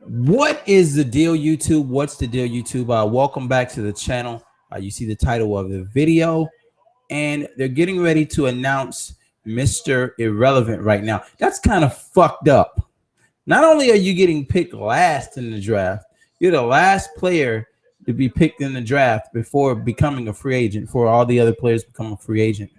What is the deal, YouTube? What's the deal, YouTube? Welcome back to the channel. You see the title of the video, and they're getting ready to announce Mr. Irrelevant right now. That's kind of fucked up. Not only are you getting picked last in the draft, you're the last player to be picked in the draft before becoming a free agent, before all the other players become a free agent.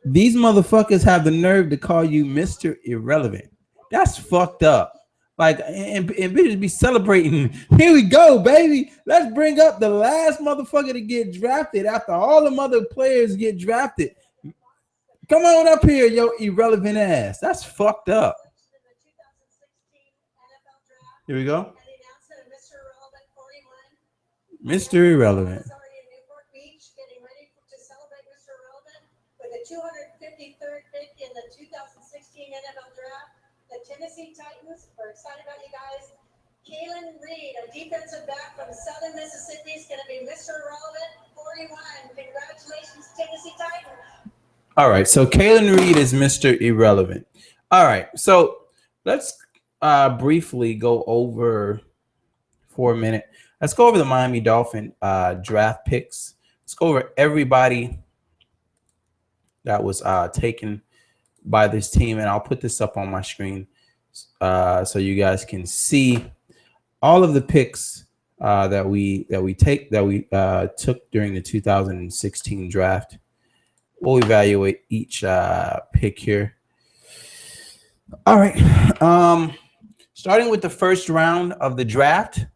These motherfuckers have the nerve to call you Mr. Irrelevant. That's fucked up. Like, and bitches be celebrating. Here we go, baby. Let's bring up the last motherfucker to get drafted after all the other players get drafted. Come on up here, yo, irrelevant ass. That's fucked up. Here we go. Mr. Irrelevant. 253rd pick in the 2016 NFL Draft. The Tennessee Titans, we're excited about you guys. Kalen Reed, a defensive back from Southern Mississippi, is going to be Mr. Irrelevant, 41. Congratulations, Tennessee Titans. All right, so Kalen Reed is Mr. Irrelevant. All right, so let's briefly go over for a minute. Let's go over the Miami Dolphin draft picks. Let's go over everybody that was taken by this team, and I'll put this up on my screen so you guys can see all of the picks that we took during the 2016 draft. We'll evaluate each pick here. All right, starting with the first round of the draft,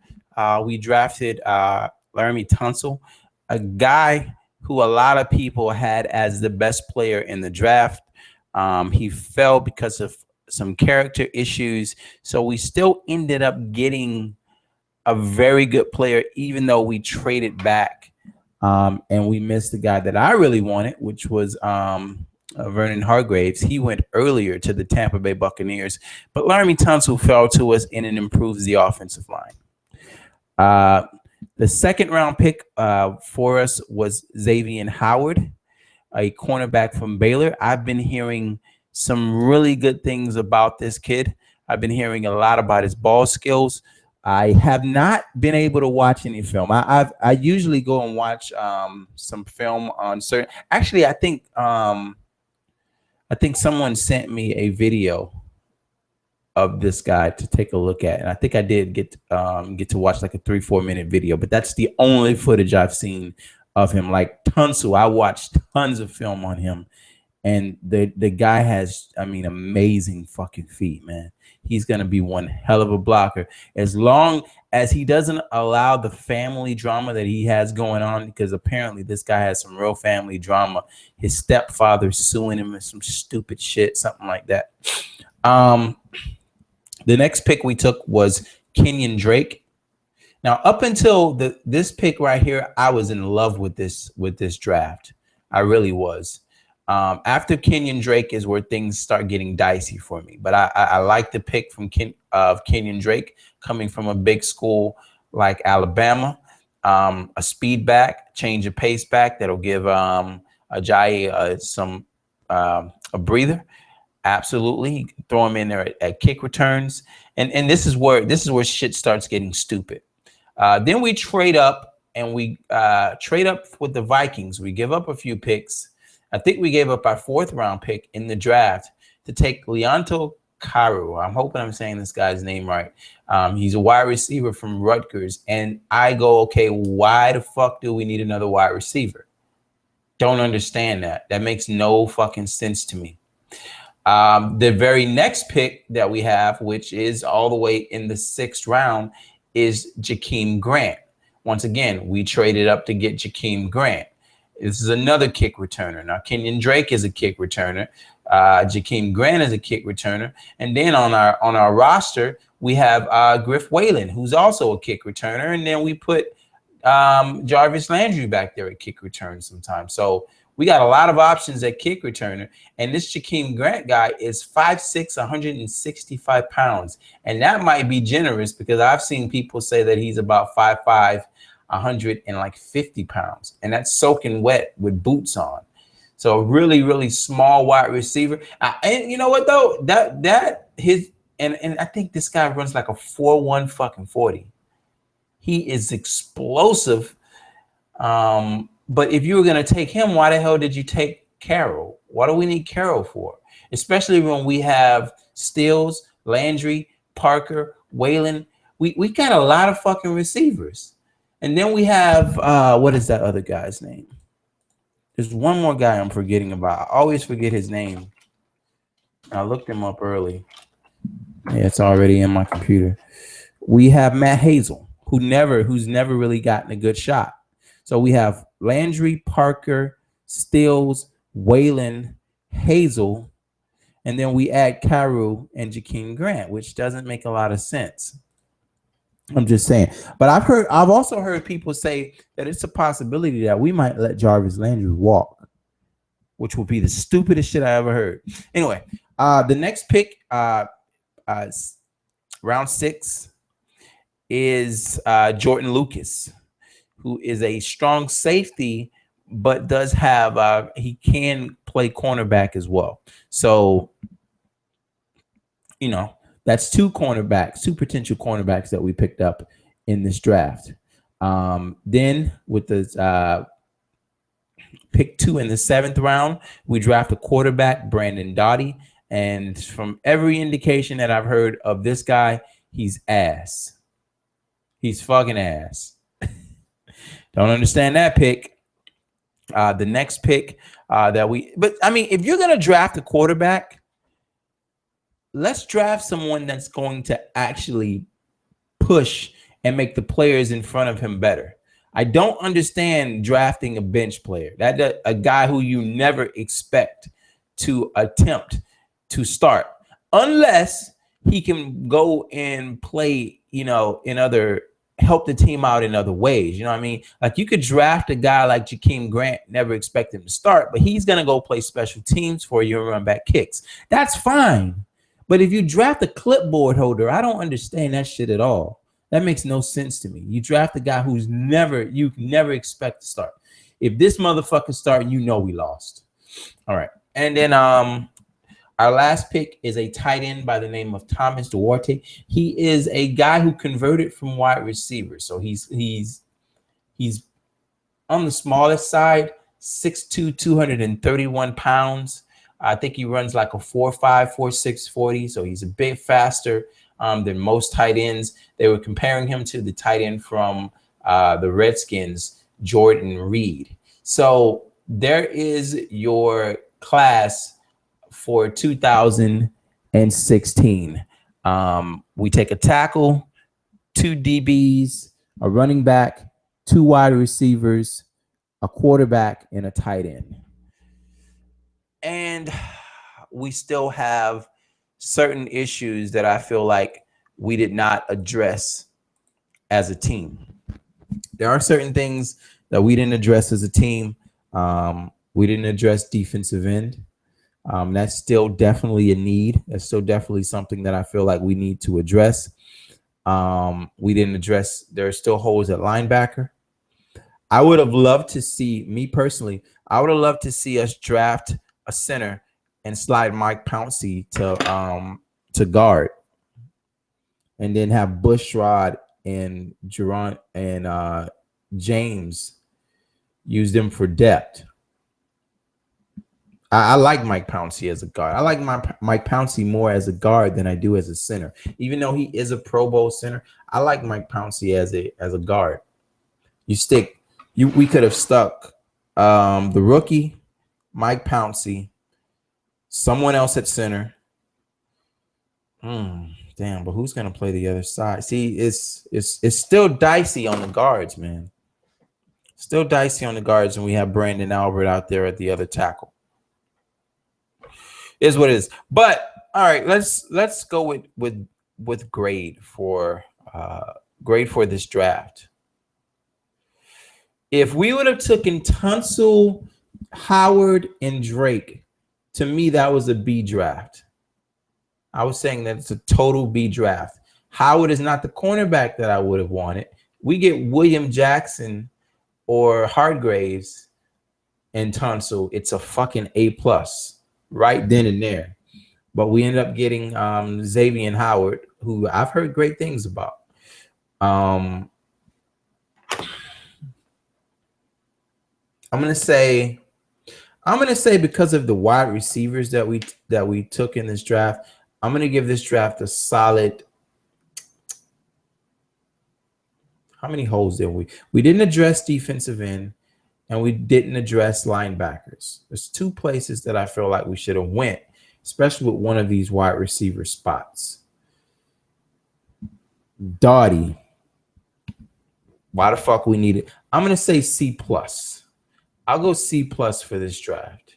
we drafted Laremy Tunsil, a guy who a lot of people had as the best player in the draft. He fell because of some character issues. So we still ended up getting a very good player, even though we traded back. And we missed the guy that I really wanted, which was Vernon Hargreaves. He went earlier to the Tampa Bay Buccaneers. But Laremy Tunsil fell to us, and it improves the offensive line. The second round pick for us was Xavier Howard, a cornerback from Baylor. I've been hearing some really good things about this kid. I've been hearing a lot about his ball skills. I have not been able to watch any film. I usually go and watch some film on certain. Actually, I think someone sent me a video of this guy to take a look at, and I think I did get to watch like a 3-4 minute video, but that's the only footage I've seen of him. Like Tunsil, I watched tons of film on him, and the guy has, I mean, amazing fucking feet, man. He's gonna be one hell of a blocker as long as he doesn't allow the family drama that he has going on, because apparently this guy has some real family drama. His stepfather suing him and some stupid shit, something like that. The next pick we took was Kenyon Drake. Now, up until this pick right here, I was in love with this draft. I really was. After Kenyon Drake is where things start getting dicey for me. But I like the pick from Kenyon Drake, coming from a big school like Alabama, a speed back, change of pace back that'll give Ajayi a breather. Absolutely, throw him in there at kick returns, and this is where shit starts getting stupid. Then we trade up, and we trade up with the Vikings. We give up a few picks. I think we gave up our 4th round pick in the draft to take Leonto Caru. I'm hoping I'm saying this guy's name right. He's a wide receiver from Rutgers, and I go, okay, why the fuck do we need another wide receiver? Don't understand that. That makes no fucking sense to me. The very next pick that we have, which is all the way in the 6th round, is Jakeem Grant. Once again, we traded up to get Jakeem Grant. This is another kick returner. Now, Kenyon Drake is a kick returner. Jakeem Grant is a kick returner. And then on our roster, we have Griff Whalen, who's also a kick returner. And then we put Jarvis Landry back there at kick return sometimes. So we got a lot of options at kick returner. And this Jakeem Grant guy is 5'6", 165 pounds. And that might be generous, because I've seen people say that he's about 5'5", 150 pounds. And that's soaking wet with boots on. So really, really small wide receiver. And you know what, though? That his And I think this guy runs like a 4.1 fucking 40. He is explosive. But if you were gonna take him, why the hell did you take Carroll? What do we need Carroll for? Especially when we have Stills, Landry, Parker, Waylon. We got a lot of fucking receivers. And then we have what is that other guy's name? There's one more guy I'm forgetting about. I always forget his name. I looked him up early. Yeah, it's already in my computer. We have Matt Hazel, who's never really gotten a good shot. So we have Landry, Parker, Stills, Waylon, Hazel, and then we add Carew and Jakeem Grant, which doesn't make a lot of sense. I'm just saying. But I've also heard people say that it's a possibility that we might let Jarvis Landry walk, which would be the stupidest shit I ever heard. Anyway, the next pick, round 6, is Jordan Lucas, who is a strong safety, but does have he can play cornerback as well. So, that's two potential cornerbacks that we picked up in this draft. Then with the pick 2 in the 7th round, we draft a quarterback, Brandon Doughty. And from every indication that I've heard of this guy, he's ass. He's fucking ass. Don't understand that pick. The next pick but I mean, if you're gonna draft a quarterback, let's draft someone that's going to actually push and make the players in front of him better. I don't understand drafting a bench player, that a guy who you never expect to attempt to start, unless he can go and play, help the team out in other ways. You know what I mean? Like, you could draft a guy like Jakeem Grant, never expect him to start, but he's going to go play special teams for you and run back kicks. That's fine. But if you draft a clipboard holder, I don't understand that shit at all. That makes no sense to me. You draft a guy who's you never expect to start. If this motherfucker start, we lost. All right. And then our last pick is a tight end by the name of Thomas Duarte. He is a guy who converted from wide receiver. So he's on the smallest side, 6'2", 231 pounds. I think he runs like a 4.5, 4.6 40. So he's a bit faster than most tight ends. They were comparing him to the tight end from the Redskins, Jordan Reed. So there is your class for 2016. We take a tackle, 2 DBs, a running back, 2 wide receivers, a quarterback, and a tight end. And we still have certain issues that I feel like we did not address as a team. There are certain things that we didn't address as a team. We didn't address defensive end. That's still definitely a need. That's still definitely something that I feel like we need to address. We didn't address, there are still holes at linebacker. I would have loved to see, me personally, I would have loved to see us draft a center and slide Mike Pouncey to guard, and then have Bushrod and Jerron and James use them for depth. I like Mike Pouncey as a guard. I like Mike Pouncey more as a guard than I do as a center. Even though he is a Pro Bowl center, I like Mike Pouncey as a guard. We could have stuck the rookie, Mike Pouncey, someone else at center. Damn, but who's gonna play the other side? See, it's still dicey on the guards, man. Still dicey on the guards, and we have Brandon Albert out there at the other tackle. Is what it is. But all right, let's go with grade for this draft. If we would have taken Tunsil, Howard, and Drake, to me that was a B draft. I was saying that it's a total B draft. Howard is not the cornerback that I would have wanted. We get William Jackson or Hargraves and Tunsil, it's a fucking A+. Right then and there. but we ended up getting Xavier Howard, who I've heard great things about. Um, I'm gonna say because of the wide receivers that we took in this draft, I'm gonna give this draft a solid. How many holes did we? We didn't address defensive end, and we didn't address linebackers. There's two places that I feel like we should have went, especially with one of these wide receiver spots. Doughty. Why the fuck we need it? I'm gonna say C plus. I'll go C plus for this draft.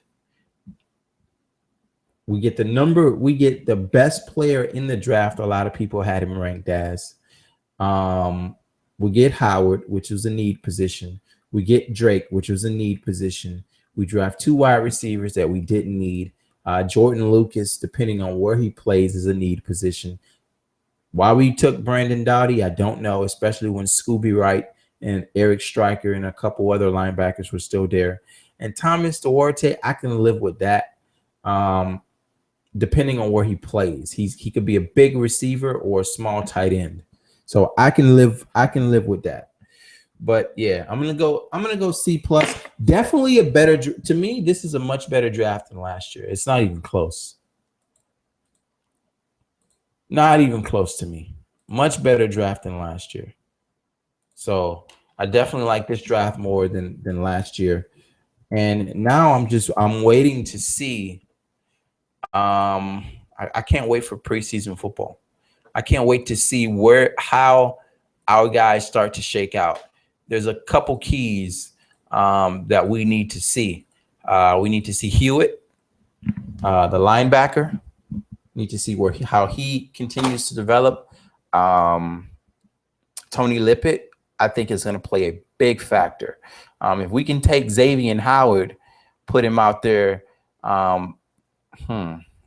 We get the best player in the draft. A lot of people had him ranked as. We get Howard, which was a need position. We get Drake, which was a need position. We draft two wide receivers that we didn't need. Jordan Lucas, depending on where he plays, is a need position. Why we took Brandon Doughty, I don't know, especially when Scooby Wright and Eric Stryker and a couple other linebackers were still there. And Thomas Duarte, I can live with that, depending on where he plays. He could be a big receiver or a small tight end. So I can live with that. But yeah, I'm gonna go C plus. Definitely a better, to me, this is a much better draft than last year. It's not even close. Not even close to me. Much better draft than last year. So I definitely like this draft more than last year. And now I'm waiting to see. I can't wait for preseason football. I can't wait to see how our guys start to shake out. There's a couple keys that we need to see. We need to see Hewitt, the linebacker. Need to see how he continues to develop. Tony Lippett, I think, is going to play a big factor. If we can take Xavier Howard, put him out there,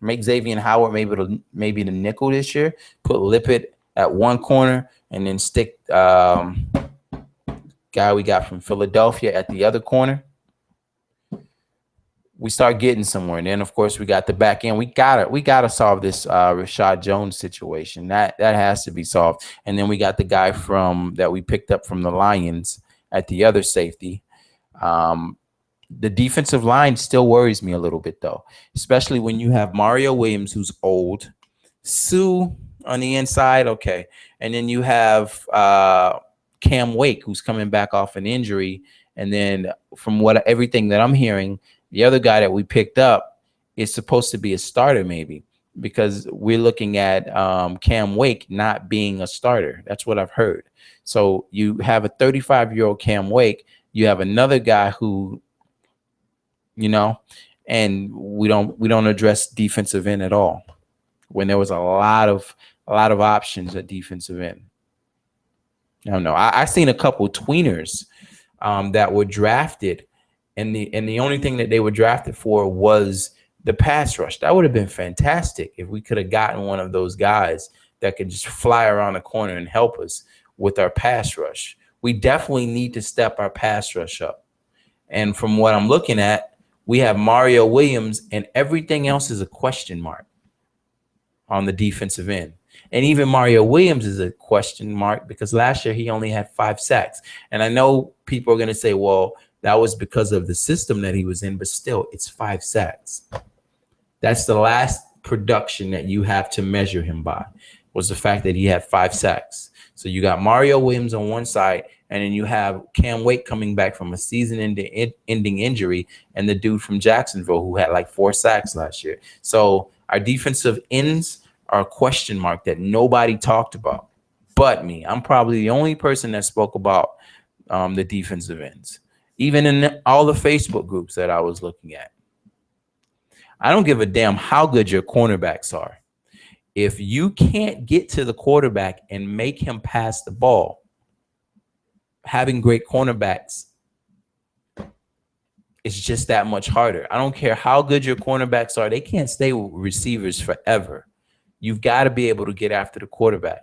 make Xavier Howard maybe the nickel this year, put Lippett at one corner, and then stick guy we got from Philadelphia at the other corner. We start getting somewhere. And then, of course, we got the back end. We gotta solve this Rashad Jones situation. That has to be solved. And then we got the guy that we picked up from the Lions at the other safety. The defensive line still worries me a little bit, though, especially when you have Mario Williams, who's old, Sue on the inside, okay, and then you have Cam Wake, who's coming back off an injury, and then from everything that I'm hearing, the other guy that we picked up is supposed to be a starter, maybe, because we're looking at Cam Wake not being a starter. That's what I've heard. So you have a 35-year-old Cam Wake. You have another guy who, and we don't address defensive end at all, when there was a lot of options at defensive end. I don't know. I seen a couple tweeners that were drafted, and the only thing that they were drafted for was the pass rush. That would have been fantastic if we could have gotten one of those guys that could just fly around the corner and help us with our pass rush. We definitely need to step our pass rush up. And from what I'm looking at, we have Mario Williams, and everything else is a question mark on the defensive end. And even Mario Williams is a question mark because last year he only had 5 sacks. And I know people are going to say, well, that was because of the system that he was in, but still, it's 5 sacks. That's the last production that you have to measure him by, was the fact that he had 5 sacks. So you got Mario Williams on one side, and then you have Cam Wake coming back from a season-ending injury, and the dude from Jacksonville who had like 4 sacks last year. So our defensive ends are a question mark that nobody talked about but me. I'm probably the only person that spoke about the defensive ends, even in all the Facebook groups that I was looking at. I don't give a damn how good your cornerbacks are. If you can't get to the quarterback and make him pass the ball, having great cornerbacks is just that much harder. I don't care how good your cornerbacks are. They can't stay with receivers forever. You've got to be able to get after the quarterback.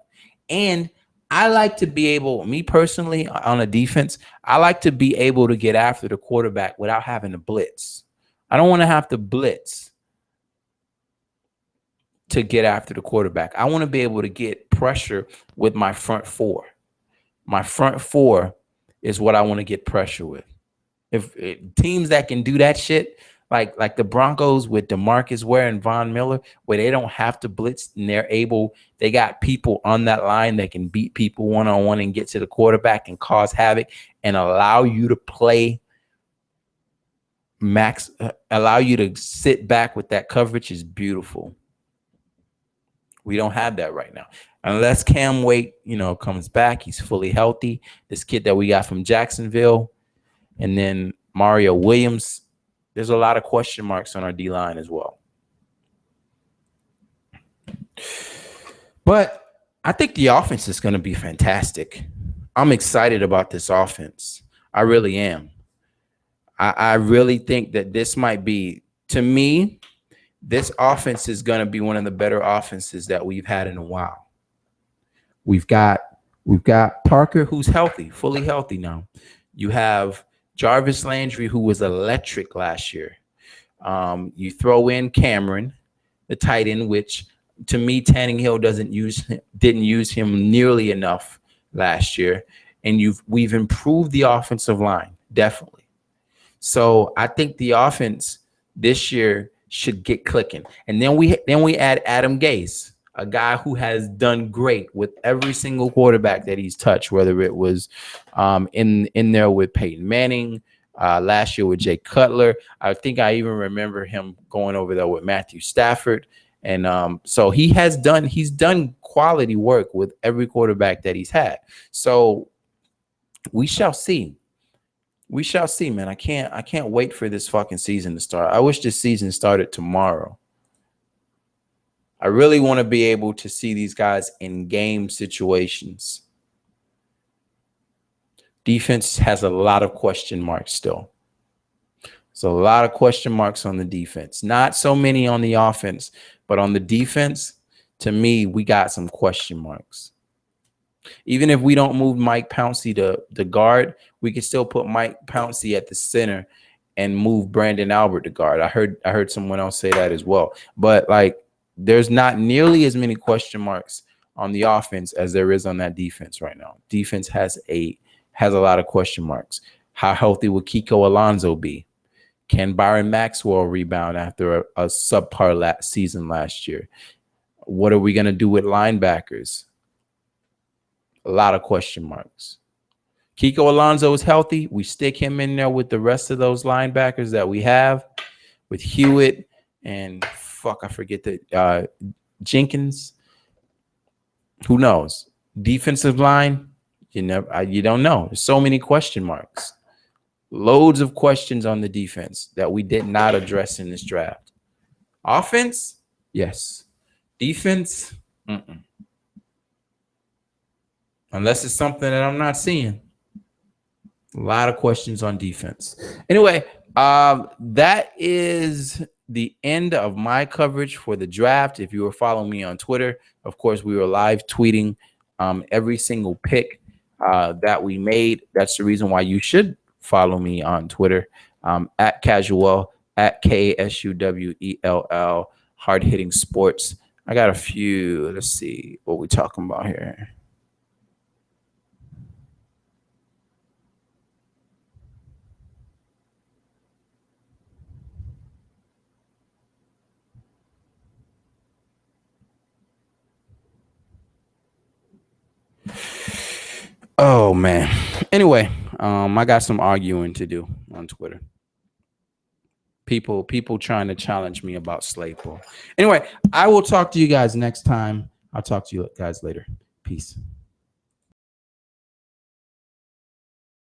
And I like to be able, me personally, on a defense, I like to be able to get after the quarterback without having to blitz. I don't want to have to blitz. to get after the quarterback. I want to be able to get pressure with my front four. My front four is what I want to get pressure with. If teams that can do that shit, like the Broncos with DeMarcus Ware and Von Miller, where they don't have to blitz and they got people on that line that can beat people one-on-one and get to the quarterback and cause havoc and allow you to play max, allow you to sit back with that coverage is beautiful. We don't have that right now. Unless Cam Wake, comes back, he's fully healthy. This kid that we got from Jacksonville, and then Mario Williams, there's a lot of question marks on our D-line as well. But I think the offense is going to be fantastic. I'm excited about this offense. I really am. I really think that this might be, to me, this offense is going to be one of the better offenses that we've had in a while. We've got Parker, who's healthy, fully healthy now. You have Jarvis Landry, who was electric last year. You throw in Cameron, the tight end, which to me, Tannehill didn't use him nearly enough last year. And we've improved the offensive line, definitely. So I think the offense this year should get clicking. And then we add Adam Gase, a guy who has done great with every single quarterback that he's touched, whether it was in there with Peyton Manning, last year with Jay Cutler. I think I even remember him going over there with Matthew Stafford. And so he's done quality work with every quarterback that he's had. So we shall see. We shall see, man. I can't wait for this fucking season to start. I wish this season started tomorrow. I really want to be able to see these guys in game situations. Defense has a lot of question marks still. So a lot of question marks on the defense. Not so many on the offense, but on the defense, to me, we got some question marks. Even if we don't move Mike Pouncey to the guard, we can still put Mike Pouncey at the center and move Brandon Albert to guard. I heard someone else say that as well. But there's not nearly as many question marks on the offense as there is on that defense right now. Defense has a lot of question marks. How healthy will Kiko Alonso be? Can Byron Maxwell rebound after a subpar season last year? What are we going to do with linebackers? A lot of question marks. Kiko Alonso is healthy. We stick him in there with the rest of those linebackers that we have, with Hewitt and I forget the Jenkins. Who knows? Defensive line, you don't know. There's so many question marks. Loads of questions on the defense that we did not address in this draft. Offense, yes. Defense, unless it's something that I'm not seeing. A lot of questions on defense. Anyway, that is the end of my coverage for the draft. If you were following me on Twitter, of course, we were live tweeting every single pick that we made. That's the reason why you should follow me on Twitter, at Casual, at KSUWELL, Hard Hitting Sports. I got a few. Let's see what we're talking about here. Oh man. Anyway, I got some arguing to do on Twitter. People trying to challenge me about Slaypool. Anyway, I will talk to you guys next time. I'll talk to you guys later. Peace.